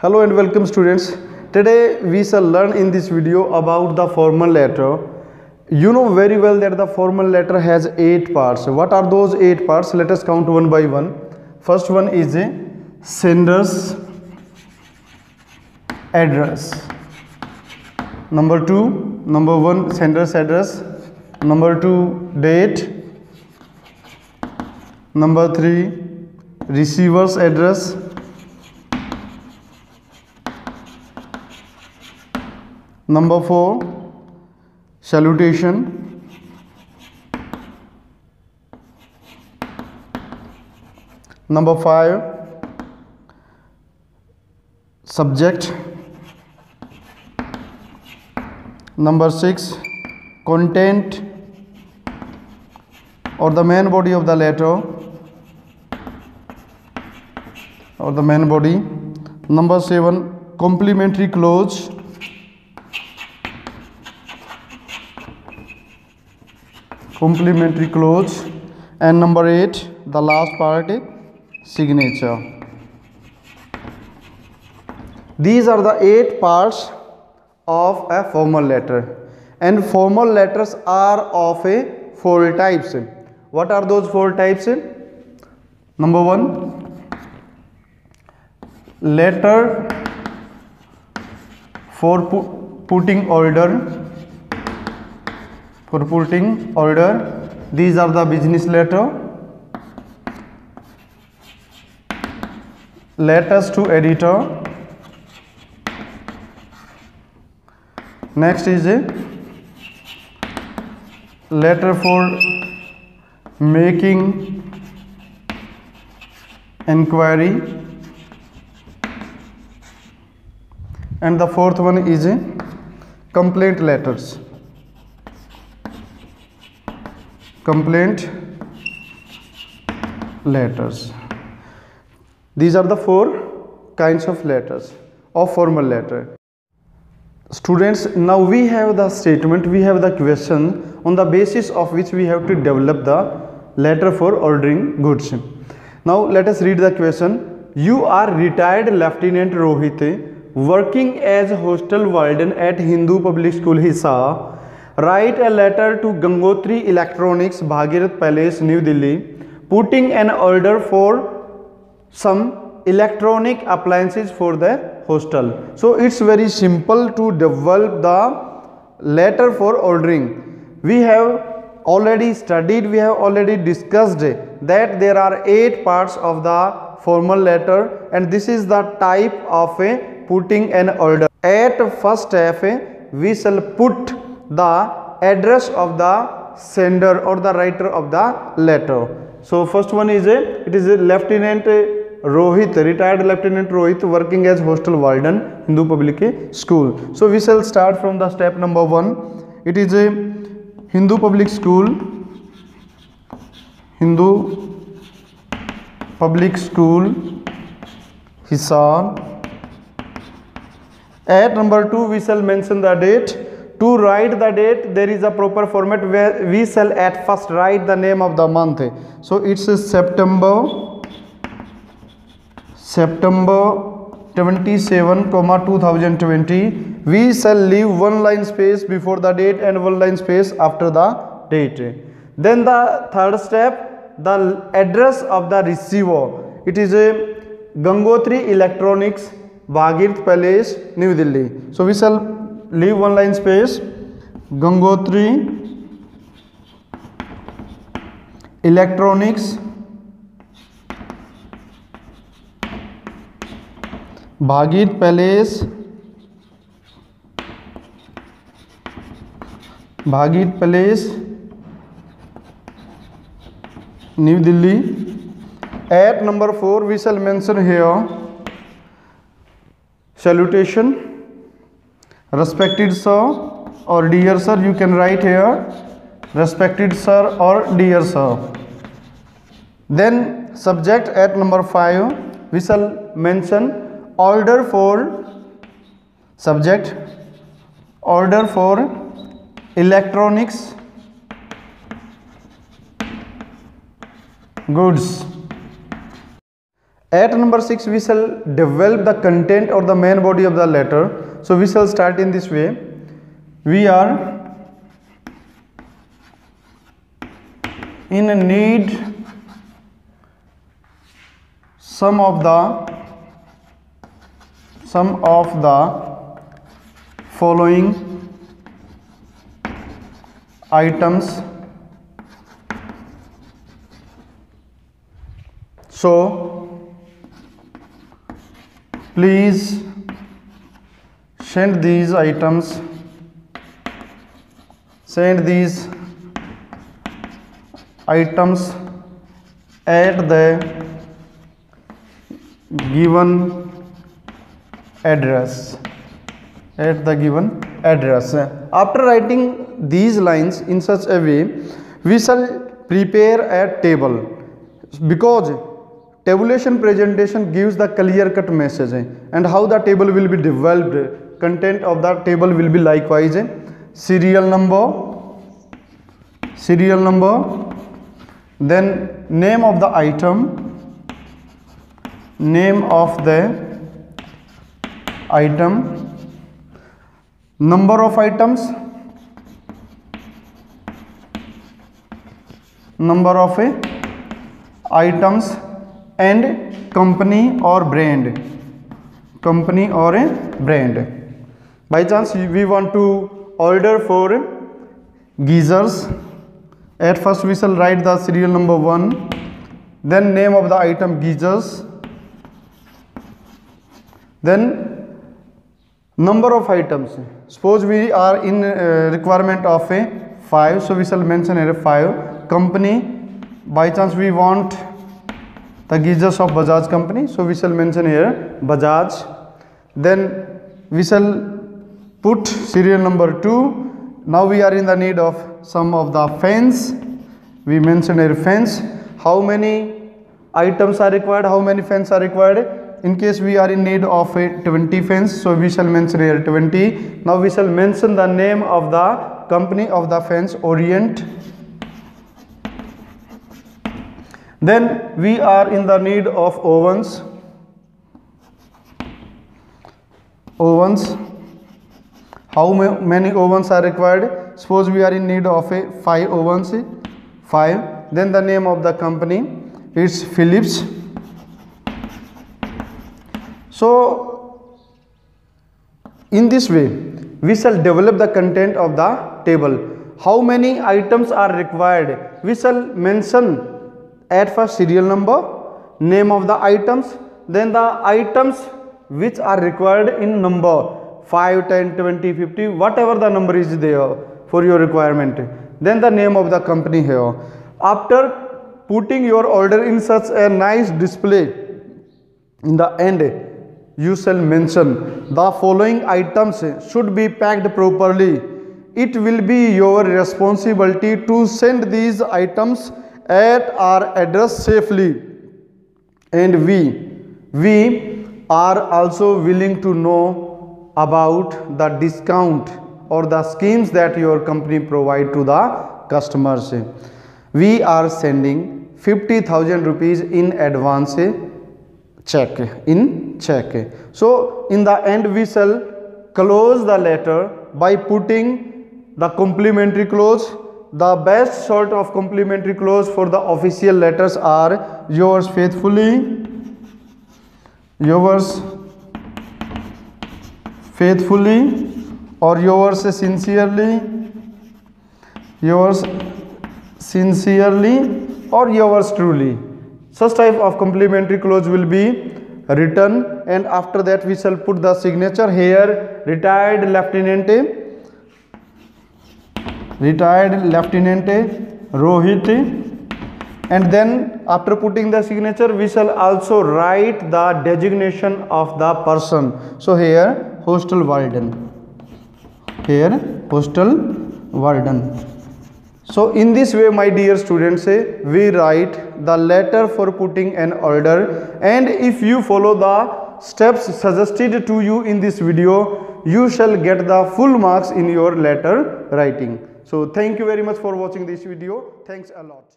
Hello and welcome students. Today we shall learn in this video about the formal letter. You know very well that the formal letter has 8 parts. What are those 8 parts? Let us count one by one. First one is a sender's address. Number 1 sender's address. Number 2 date. Number 3 receiver's address. Number 4 salutation. Number 5 subject. Number 6 content or the main body of the letter or the main body. Number 7 complementary clause. Complementary clause. And number 8 the last part, signature. These are the 8 parts of a formal letter, and formal letters are of a 4 types. What are those 4 types? Number 1 letter for putting order. For putting order, these are the business letter, letters to editor. Next is a letter for making inquiry, and the 4th one is a complaint letters. Complaint letters. These are the 4 kinds of letters of formal letter. Students, now we have the statement, we have the question on the basis of which we have to develop the letter for ordering goods. Now let us read the question. You are retired Lieutenant Rohit, working as hostel warden at Hindu Public School Hisar. Write a letter to Gangotri Electronics, Bhagirath Palace, New Delhi, putting an order for some electronic appliances for the hostel. So it's very simple to develop the letter for ordering. We have already studied, we have already discussed that there are 8 parts of the formal letter, and this is the type of a putting an order. At first step, we shall put the address of the sender or the writer of the letter. So first one is it is a Lieutenant Rohit, retired Lieutenant Rohit, working as hostel warden, Hindu Public School. So we shall start from the step number 1. It is a Hindu Public School, Hindu Public School, Hisar. At number 2 we shall mention the date. To write the date, there is a proper format where we shall at first write the name of the month. So it's September 27, 2020. We shall leave 1 line space before the date and 1 line space after the date. Then the third step, the address of the receiver. It is a Gangotri Electronics, Bhagirath Palace, New Delhi. So we shall leave 1 line space, Gangotri Electronics, Bhagirath Palace, New Delhi. At number 4 we shall mention here salutation. Respected sir or dear sir, you can write here respected sir or dear sir. Then subject at number 5 we shall mention order for subject, order for electronics goods. At number 6 we shall develop the content or the main body of the letter. So we shall start in this way. We are in need some of the following items. So please send these items at the given address. After writing these lines in such a way, we shall prepare a table, because tabulation presentation gives the clear cut message, and how the table will be developed. Content of the table will be likewise serial number, then name of the item, number of items, and company or brand. By chance we want to order for geysers. At first we shall write the serial number 1, then name of the item geysers, then number of items. Suppose we are in requirement of a 5, so we shall mention here 5. Company, by chance we want the geysers of Bajaj company, so we shall mention here Bajaj. Then we shall put serial number 2. Now we are in the need of some of the fans. We mention here fans. How many items are required? How many fans are required? In case we are in need of 20 fans, so we shall mention here 20. Now we shall mention the name of the company of the fans, Orient. Then we are in the need of ovens. How many ovens are required? Suppose we are in need of 5 ovens. 5. Then the name of the company is Philips. So in this way we shall develop the content of the table. How many items are required? We shall mention at first serial number, name of the items, then the items which are required in number 5, 10, 20, 50, whatever the number is there for your requirement. Then the name of the company here. After putting your order in such a nice display, in the end you shall mention the following items should be packed properly. It will be your responsibility to send these items at our address safely, and we are also willing to know about the discount or the schemes that your company provide to the customers. We are sending 50,000 rupees in advance check. So in the end we shall close the letter by putting the complimentary clause. The best sort of complimentary clause for the official letters are yours faithfully, or yours sincerely, or yours truly. Such type of complimentary clause will be written, and after that we shall put the signature here, retired lieutenant Rohit, and then after putting the signature we shall also write the designation of the person. So here postal warden. So in this way, my dear students, we write the letter for putting an order, and if you follow the steps suggested to you in this video, you shall get the full marks in your letter writing. So thank you very much for watching this video. Thanks a lot.